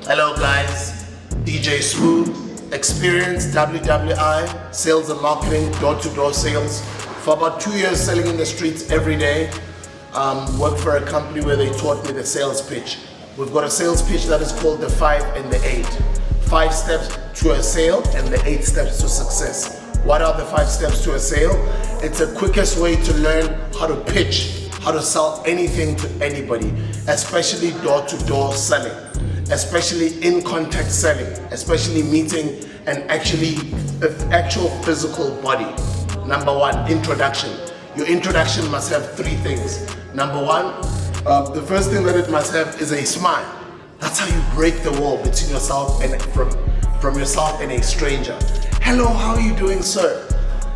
Hello guys, DJ Smooth, experienced WWI, sales and marketing, door-to-door sales. For about 2 years selling in the streets every day. Worked for a company where they taught me the sales pitch. We've got a sales pitch that is called the 5 and the 8. 5 steps to a sale and the 8 steps to success. What are the 5 steps to a sale? It's the quickest way to learn how to pitch, how to sell anything to anybody, especially door-to-door selling, especially in contact selling, especially meeting an actual physical body. Number 1, introduction. Your introduction must have 3 things. Number 1, the first thing that it must have is a smile. That's how you break the wall between yourself and from yourself and a stranger. Hello, how are you doing, sir?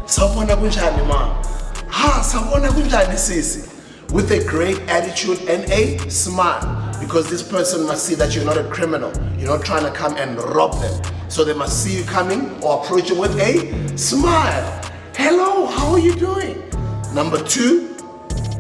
Sawubona kunjani ma? Ha, sawubona kunjani sisi? With a great attitude and a smile, because this person must see that you're not a criminal. You're not trying to come and rob them. So they must see you coming or approach you with a smile. Hello, how are you doing? Number 2,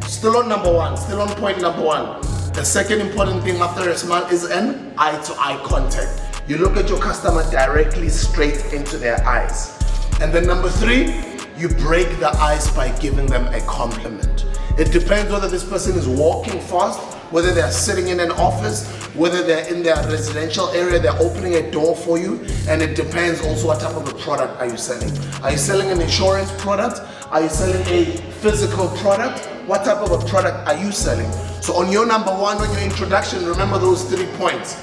still on number 1, still on point number 1. The second important thing after a smile is an eye-to-eye contact. You look at your customer directly straight into their eyes. And then number 3, you break the ice by giving them a compliment. It depends whether this person is walking fast, whether they're sitting in an office, whether they're in their residential area, they're opening a door for you, and it depends also what type of a product are you selling. Are you selling an insurance product? Are you selling a physical product? What type of a product are you selling? So on your number 1, on your introduction, remember those 3 points.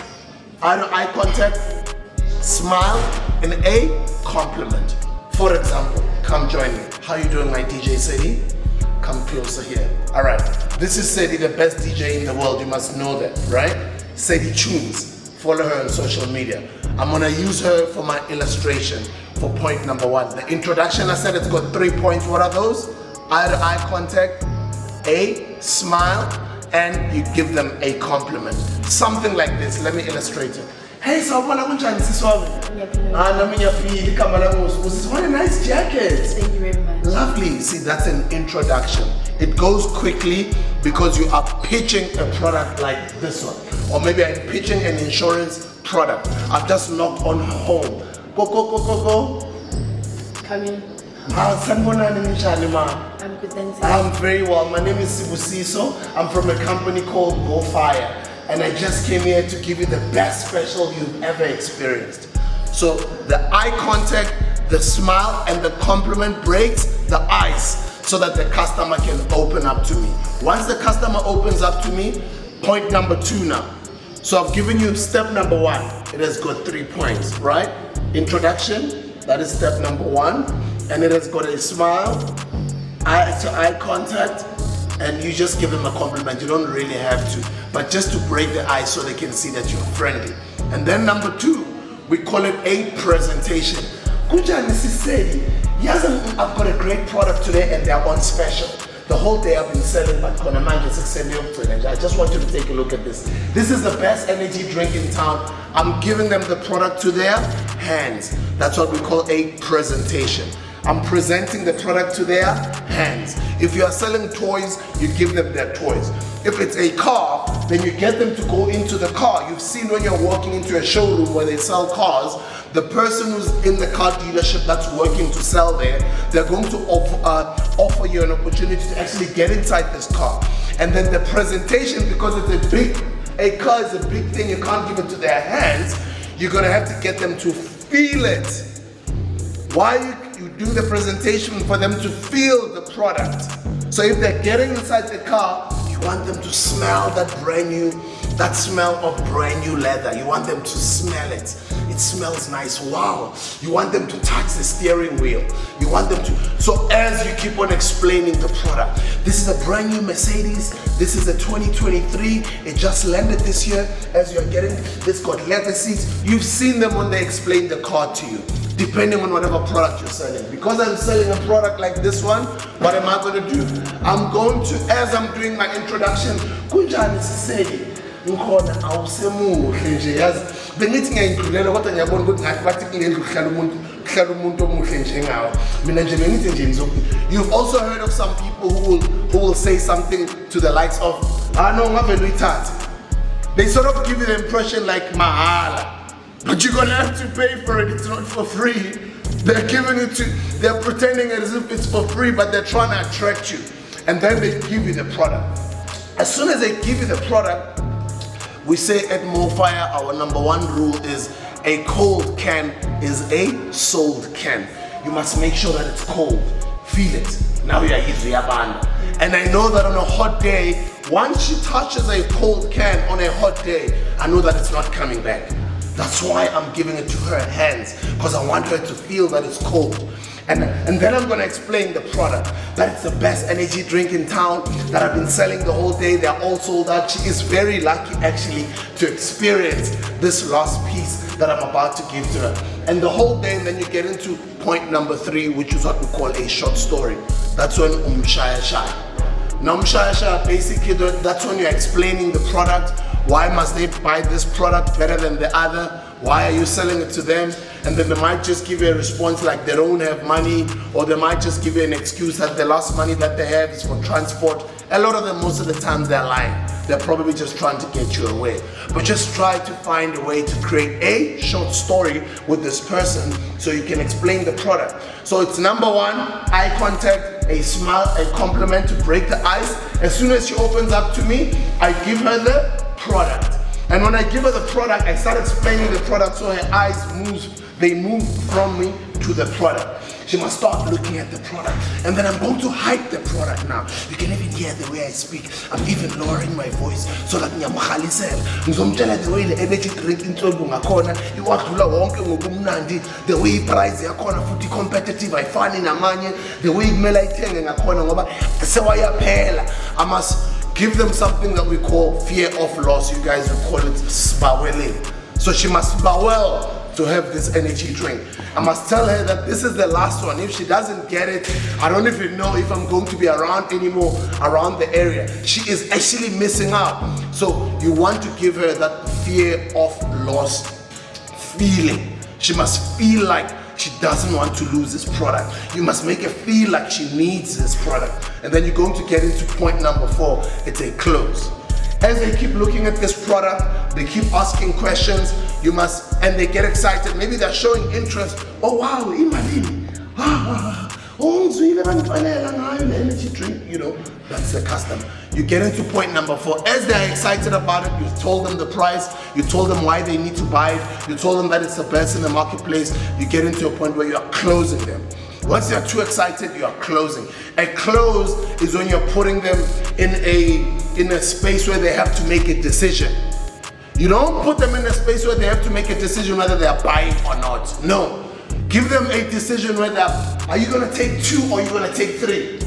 Eye contact, smile, and a compliment. For example, come join me. How you doing, my DJ Sedi? Come closer here. All right, this is Sedi, the best DJ in the world. You must know that, right? Sedi Tunes. Follow her on social media. I'm gonna use her for my illustration for point number 1. The introduction, I said it's got 3 points. What are those? Eye contact, a smile, and you give them a compliment. Something like this. Let me illustrate it. Hey, sawubona kunjani siswami? Nami ngiyafika kamala musi. What a nice jacket. Thank you very much. Lovely. See, that's an introduction. It goes quickly because you are pitching a product like this one. Or maybe I'm pitching an insurance product. I've just knocked on her home. Go. Come in. Sanibonani ninjani ma? I'm good, thanks. I'm very well. My name is Sibusiso. I'm from a company called Go Fire. And I just came here to give you the best special you've ever experienced. So the eye contact, the smile, and the compliment breaks the ice so that the customer can open up to me. Once the customer opens up to me, point number 2 now. So I've given you step number 1. It has got 3 points, right? Introduction, that is step number 1. And it has got a smile, eye-to-eye contact, and you just give them a compliment. You don't really have to, but just to break the ice so they can see that you're friendly. And then number 2, we call it a presentation. Kunjani sisedi? Yes, I've got a great product today and they're on special. The whole day I've been selling, but I just want you to take a look at this. This is the best energy drink in town. I'm giving them the product to their hands. That's what we call a presentation. I'm presenting the product to their hands. If you are selling toys, you give them their toys. If it's a car, then you get them to go into the car. You've seen when you're walking into a showroom where they sell cars, the person who's in the car dealership that's working to sell there, they're going to offer you an opportunity to actually get inside this car. And then the presentation, because a car is a big thing, you can't give it to their hands, you're gonna have to get them to feel it. Why you do the presentation for them to feel the product. So if they're getting inside the car, you want them to smell that smell of brand new leather. You want them to smell it. It smells nice. Wow. You want them to touch the steering wheel. You want them to. So as you keep on explaining the product, this is a brand new Mercedes. This is a 2023. It just landed this year. As you're getting, this got leather seats. You've seen them when they explain the car to you, depending on whatever product you're selling. Because I'm selling a product like this one, what am I going to do? I'm going to, as I'm doing my introduction, kunjani sisedi? Ngikhona awusemuhle nje yazi bengithi ngiyayindlulela kodwa ngiyabona ukuthi ngathi bathi kuleli kuhlala umuntu omuhle njengawe mina nje bengithi nje ngizokuthi. You've also heard of some people who will say something to the likes of no ngavele uyithathe They sort of give you the impression like mahala, but you're gonna have to pay for it. It's not for free. They're giving it to, they're pretending as if it's for free, but they're trying to attract you. And then they give you the product. As soon as they give you the product, we say at Mofire, our number one rule is a cold can is a sold can. You must make sure that it's cold. Feel it. Now you're easy, and I know that on a hot day, once she touches a cold can on a hot day, I know that it's not coming back. That's why I'm giving it to her hands, because I want her to feel that it's cold. And then I'm going to explain the product, that it's the best energy drink in town, that I've been selling the whole day. They're all sold out. She is very lucky actually to experience this last piece that I'm about to give to her. And the whole day, and then you get into point number 3, which is what we call a short story. That's when umshaya shaya. Now umshaya shaya, basically that's when you're explaining the product. Why must they buy this product better than the other? Why are you selling it to them? And then they might just give you a response like they don't have money, or they might just give you an excuse that the last money that they have is for transport. A lot of them, most of the time, they're lying. They're probably just trying to get you away. But just try to find a way to create a short story with this person so you can explain the product. So it's number 1, eye contact, a smile, a compliment to break the ice. As soon as she opens up to me, I give her the product. And when I give her the product, I start explaining the product so her eyes move from me to the product. She must start looking at the product. And then I'm going to hype the product now. You can even hear the way I speak. I'm even lowering my voice so that ngizomtshela the way the energy drink inhlobonga ngakhona iwadlula wonke ngobumnandi, the way price yakhona futhi competitive ayifani namanye, the way kumele ayithenge ngakhona ngoba sewayaphela. I must give them something that we call fear of loss. You guys will call it sbawelling. So she must bawel to have this energy drink. I must tell her that this is the last one. If she doesn't get it, I don't even know if I'm going to be around anymore around the area. She is actually missing out. So you want to give her that fear of loss feeling. She must feel like she doesn't want to lose this product. You must make her feel like she needs this product. And then you're going to get into point number 4. It's a close. As they keep looking at this product, they keep asking questions, and they get excited. Maybe they're showing interest. Oh wow, imalini. Energy drink, you know, that's the custom. You get into point number 4. As they're excited about it, you've told them the price, you told them why they need to buy it, you told them that it's the best in the marketplace. You get into a point where you are closing them. Once you're too excited, you are closing. A close is when you're putting them in a space where they have to make a decision. You don't put them in a space where they have to make a decision whether they are buying or not. No. Give them a decision whether, are you gonna take 2 or are you gonna take 3?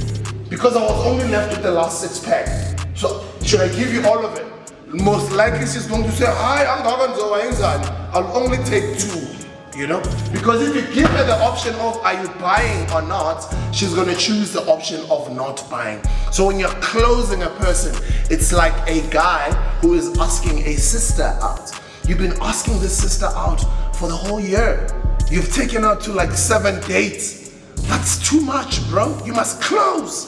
Because I was only left with the last 6 pack. So should I give you all of it? Most likely she's going to say, hi, I'll only take 2. You know, because if you give her the option of are you buying or not, she's going to choose the option of not buying. So when you're closing a person, it's like a guy who is asking a sister out. You've been asking this sister out for the whole year. You've taken her to like 7 dates. That's too much, bro. You must close.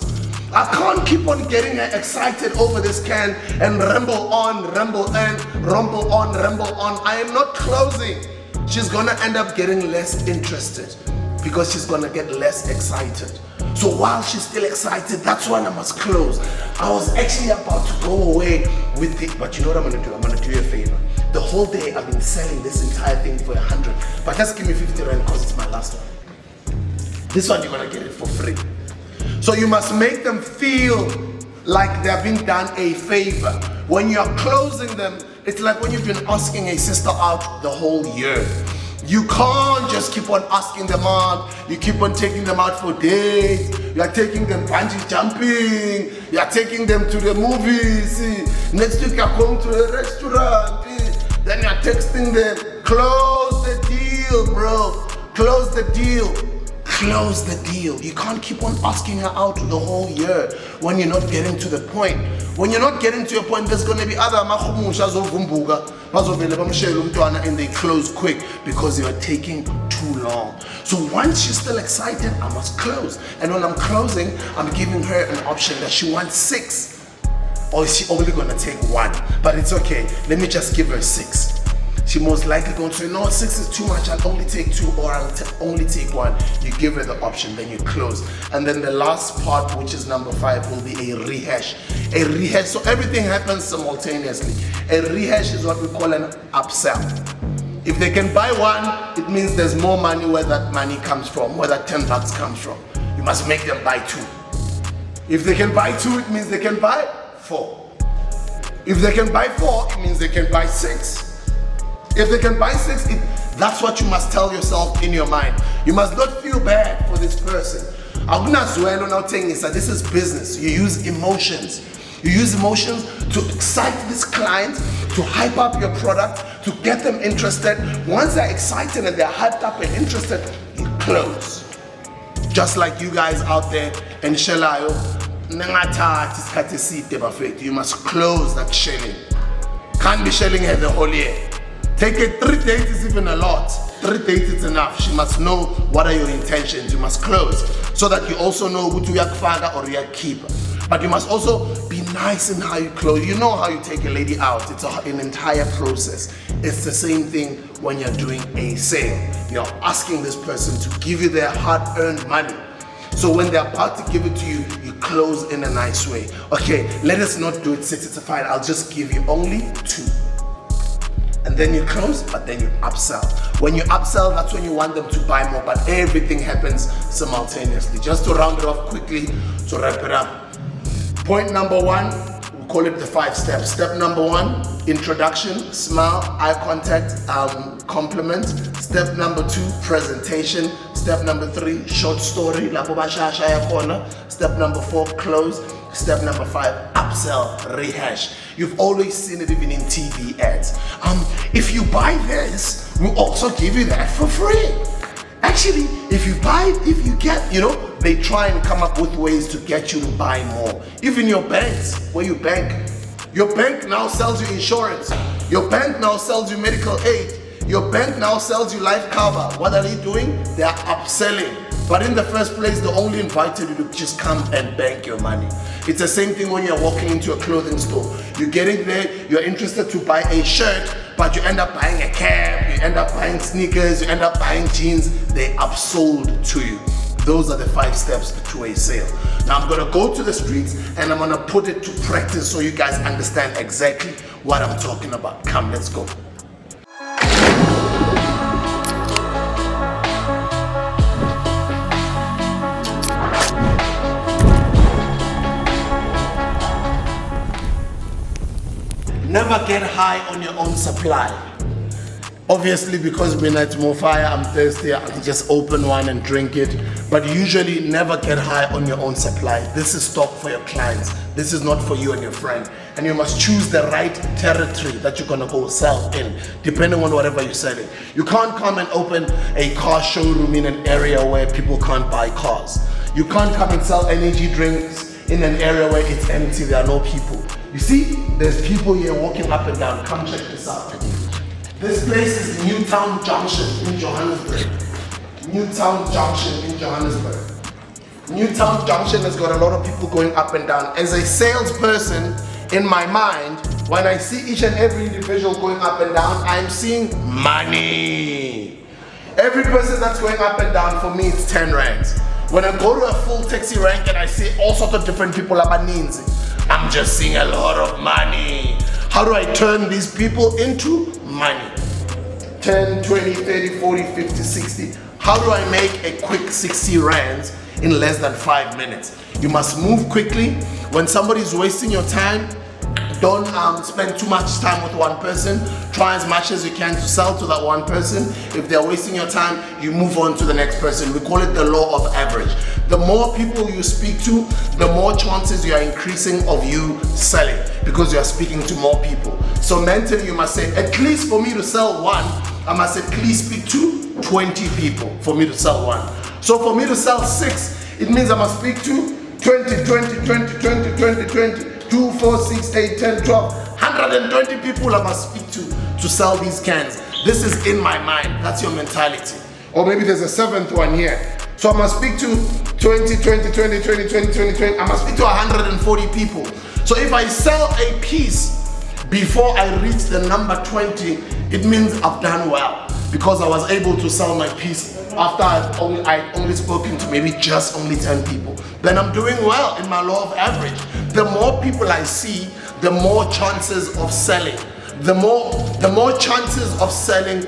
I can't keep on getting her excited over this can and ramble on, ramble and rumble on, ramble on. I am not closing. She's gonna end up getting less interested because she's gonna get less excited. So while she's still excited, that's when I must close. I was actually about to go away with it, but you know what I'm gonna do? I'm gonna do you a favor. The whole day I've been selling this entire thing for 100, but just give me 50 rand because it's my last one. This one you're gonna get it for free. So you must make them feel like they're being done a favor. When you're closing them, it's like when you've been asking a sister out the whole year. You can't just keep on asking them out. You keep on taking them out for dates. You are taking them bungee jumping. You are taking them to the movies. Next week you are going to a restaurant. Then you are texting them. Close the deal, bro. Close the deal. Close the deal. You can't keep on asking her out the whole year when you're not getting to the point. When you're not getting to a point, there's going to be other and they close quick because you are taking too long. So once she's still excited, I must close. And when I'm closing, I'm giving her an option that she wants 6. or is she only gonna take 1? But it's okay, let me just give her 6. She most likely going to say, no, 6 is too much, I'll only take 2 or I'll only take 1. You give her the option, then you close. And then the last part, which is number 5, will be a rehash. A rehash, so everything happens simultaneously. A rehash is what we call an upsell. If they can buy 1, it means there's more money where that money comes from, where that 10 bucks comes from. You must make them buy 2. If they can buy 2, it means they can buy 4. If they can buy 4, it means they can buy 6. If they can buy 6, that's what you must tell yourself in your mind. You must not feel bad for this person. This is business. You use emotions. You use emotions to excite this client, to hype up your product, to get them interested. Once they're excited and they're hyped up and interested, you close. Just like you guys out there in Shelayo, you must close that shelling. Can't be shelling her the whole year. Take it 3 dates is even a lot. 3 dates is enough. She must know what are your intentions. You must close so that you also know who to yakfaga or keep. But you must also be nice in how you close. You know how you take a lady out. It's an entire process. It's the same thing when you're doing a sale. You're asking this person to give you their hard-earned money. So when they're about to give it to you, you close in a nice way. Okay, let us not do it 6. It's fine. I'll just give you only 2. And then you close, but then you upsell. When you upsell, that's when you want them to buy more, but everything happens simultaneously. Just to round it off quickly, to wrap it up. Point number 1, we call it the 5 steps. Step number 1, introduction, smile, eye contact, compliment. Step number 2, presentation. Step number 3, short story. Step number 4, close. Step number 5, upsell, rehash. You've always seen it even in TV ads. If you buy this, we'll also give you that for free. Actually, if you get, they try and come up with ways to get you to buy more. Even your banks, where you bank. Your bank now sells you insurance. Your bank now sells you medical aid. Your bank now sells you life cover. What are they doing? They are upselling. But in the first place, they only invited you to just come and bank your money. It's the same thing when you're walking into a clothing store. You're getting there, you're interested to buy a shirt, but you end up buying a cap, you end up buying sneakers, you end up buying jeans. They upsold to you. Those are the 5 steps to a sale. Now I'm gonna go to the streets and I'm gonna put it to practice so you guys understand exactly what I'm talking about. Come, let's go. Never get high on your own supply. Obviously, because midnight's more fire, I'm thirsty, I can just open one and drink it. But usually, never get high on your own supply. This is stock for your clients. This is not for you and your friend. And you must choose the right territory that you're gonna go sell in, depending on whatever you're selling. You can't come and open a car showroom in an area where people can't buy cars. You can't come and sell energy drinks in an area where it's empty, there are no people. You see, there's people here walking up and down. Come check this out. This place is Newtown Junction in Johannesburg. Newtown Junction in Johannesburg. Newtown Junction has got a lot of people going up and down. As a salesperson, in my mind, when I see each and every individual going up and down, I'm seeing money. Every person that's going up and down, for me, it's 10 rands. When I go to a full taxi rank and I see all sorts of different people, I'm just seeing a lot of money. How do I turn these people into money? 10, 20, 30, 40, 50, 60. How do I make a quick 60 rands in less than 5 minutes? You must move quickly. When somebody's wasting your time, don't spend too much time with one person. Try as much as you can to sell to that one person. If they're wasting your time, you move on to the next person. We call it the law of average. The more people you speak to, the more chances you are increasing of you selling, because you are speaking to more people. So mentally you must say, at least for me to sell one, I must at least speak to 20 people for me to sell one. So for me to sell 6, it means I must speak to 20, 20, 20, 20, 20, 20. 2, 4, 6, 8, 10, 12, 120 people I must speak to sell these cans. This is in my mind. That's your mentality. Or maybe there's a 7th one here. So I must speak to 20, 20, 20, 20, 20, 20, 20. I must speak to 140 people. So if I sell a piece before I reach the number 20, it means I've done well because I was able to sell my piece after I'd only spoken to maybe just only 10 people. Then I'm doing well in my law of average. The more people I see, the more chances of selling. The more chances of selling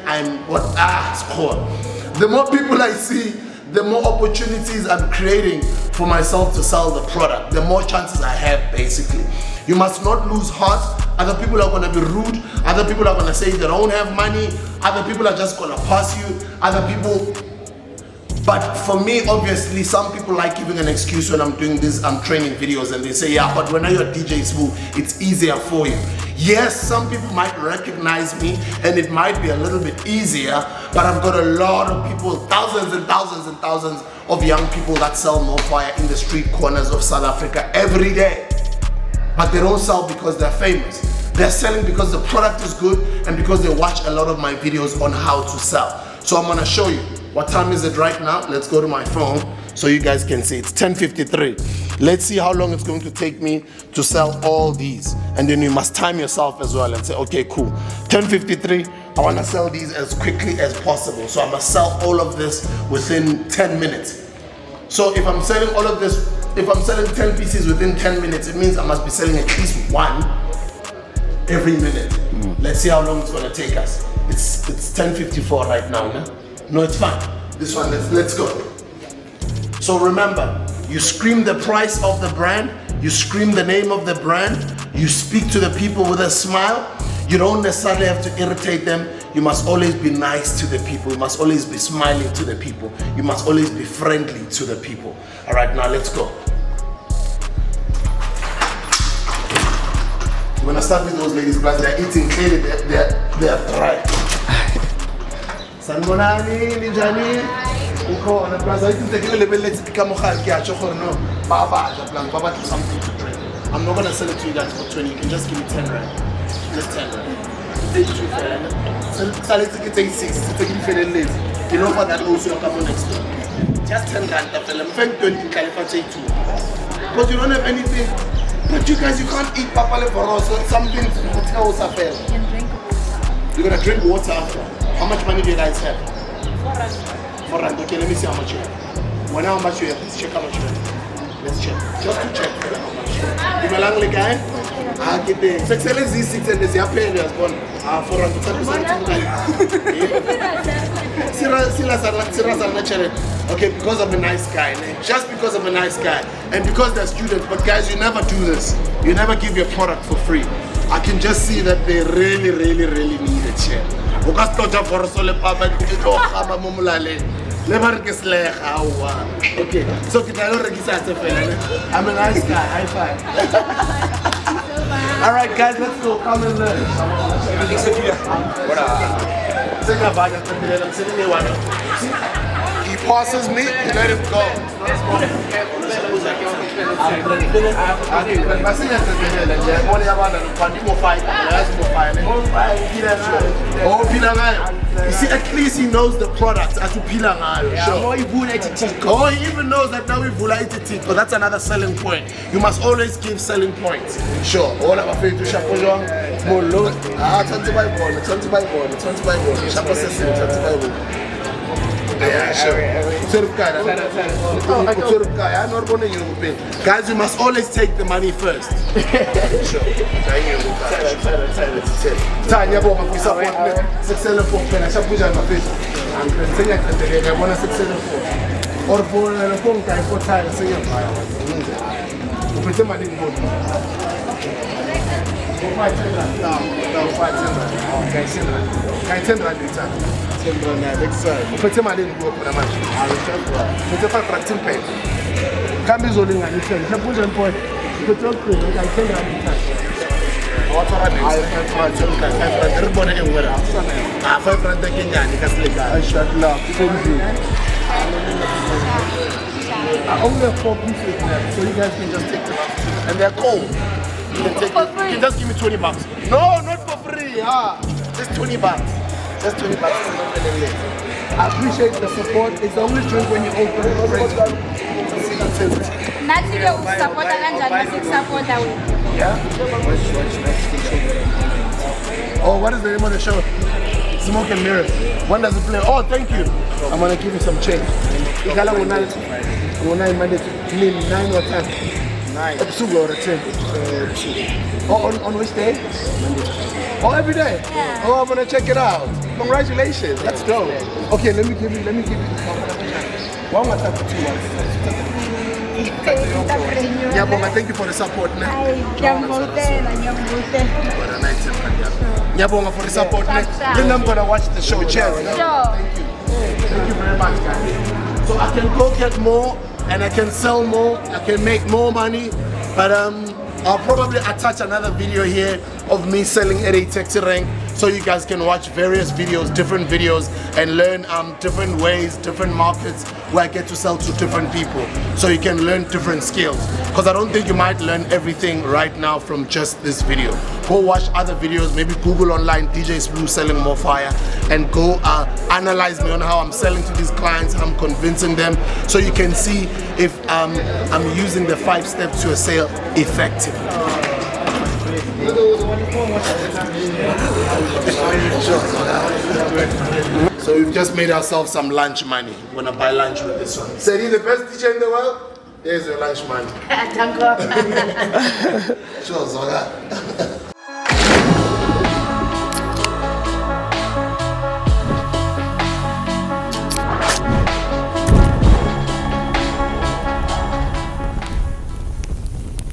the more people I see, the more opportunities I'm creating for myself to sell the product. The more chances I have, basically. You must not lose heart. Other people are going to be rude. Other people are going to say they don't have money. Other people are just going to pass you. Other people. But for me, obviously, some people like giving an excuse when I'm doing this, I'm training videos, and they say, yeah, but when you're DJ Smooth, it's easier for you. Yes, some people might recognize me, and it might be a little bit easier, but I've got a lot of people, thousands and thousands and thousands of young people that sell more fire in the street corners of South Africa every day. But they don't sell because they're famous. They're selling because the product is good and because they watch a lot of my videos on how to sell. So I'm gonna show you. What time is it right now? Let's go to my phone so you guys can see. It's 10:53. Let's see how long it's going to take me to sell all these. And then you must time yourself as well and say, okay, cool. 10:53, I wanna sell these as quickly as possible. So I must sell all of this within 10 minutes. So if I'm selling all of this, if I'm selling 10 pieces within 10 minutes, it means I must be selling at least one every minute. Let's see how long it's gonna take us. It's 10:54 right now, no? No, it's fine. This one, let's go. So remember, you scream the price of the brand, you scream the name of the brand, you speak to the people with a smile. You don't necessarily have to irritate them. You must always be nice to the people. You must always be smiling to the people. You must always be friendly to the people. All right, now let's go. I'm gonna start with those ladies because they're eating clearly, they're dry. Sanibonani, ninjani? Ukhona plus I think they give a little bit to come no. Baba something to drink. I'm not gonna sell it to you guys for 20. You can just give me 10 rand. Just 10 rand. Take 2 rand. Sell it to take 6. To take you for the list. You know what that also come on next door. Just 10 rand. I'm 20 California take 2. Because you don't have anything. But you guys, you can't eat papale for us. So something to tell us affair. You're gonna drink water after. How much money do you guys have? 4 rand. Okay, let me see how much you have. When how much you have? Let's check how much you have. Let's check. Just to check how much. You belong the guy? Get the 6 and there's your pay as one. 4 rand. Okay, because I'm a nice guy. Just because I'm a nice guy. And because they're students. But guys, you never do this. You never give your product for free. I can just see that they really, really, really need it here. Okay, so I'm a nice guy. High five. All right, guys, let's go. Come and learn. He passes me, let him go. You see, at least he knows the product. Sure. Oh, he even knows that now we volatility. But that's another selling point. You must always give selling points. Sure. All I'm afraid to shop more load. Turn to buy one. Yeah, sure. Guys, you must always take the money first. Sure. Tanya, I only have 4 pieces left, so you guys can just take them out. And they're cold. You can just give me 20 bucks. No, not for free. Just 20 bucks. Just 20 bucks. I appreciate the support. It's the only drink when you open it. Yeah? Oh, what is the name of the show? Smoke and Mirrors. When does it play? Oh, thank you. I'm gonna give you some change. Ikala Monday to 9 or 10. 9. Upsell or 10. Oh, on which day? Monday. Oh, every day? Yeah. Oh, I'm gonna check it out. Congratulations. Let's go. Okay, let me give you. One more time for 2 months. Nyabonga, thank you for the support. Nyabonga for the support. Then I'm gonna watch the show. Cheers. Thank you. Thank you very much, guys. So I can go get more and I can sell more. I can make more money. But I'll probably attach another video here of me selling at a taxi rank so you guys can watch various videos, different videos, and learn different ways, different markets where I get to sell to different people. So you can learn different skills. Because I don't think you might learn everything right now from just this video. Go watch other videos, maybe Google online DJ Smooth selling more fire, and go analyze me on how I'm selling to these clients, how I'm convincing them, so you can see if I'm using the 5 steps to a sale effectively. So we've just made ourselves some lunch money. We're gonna buy lunch with this one. Say, the best teacher in the world? There's your lunch money. Sure, Zoga.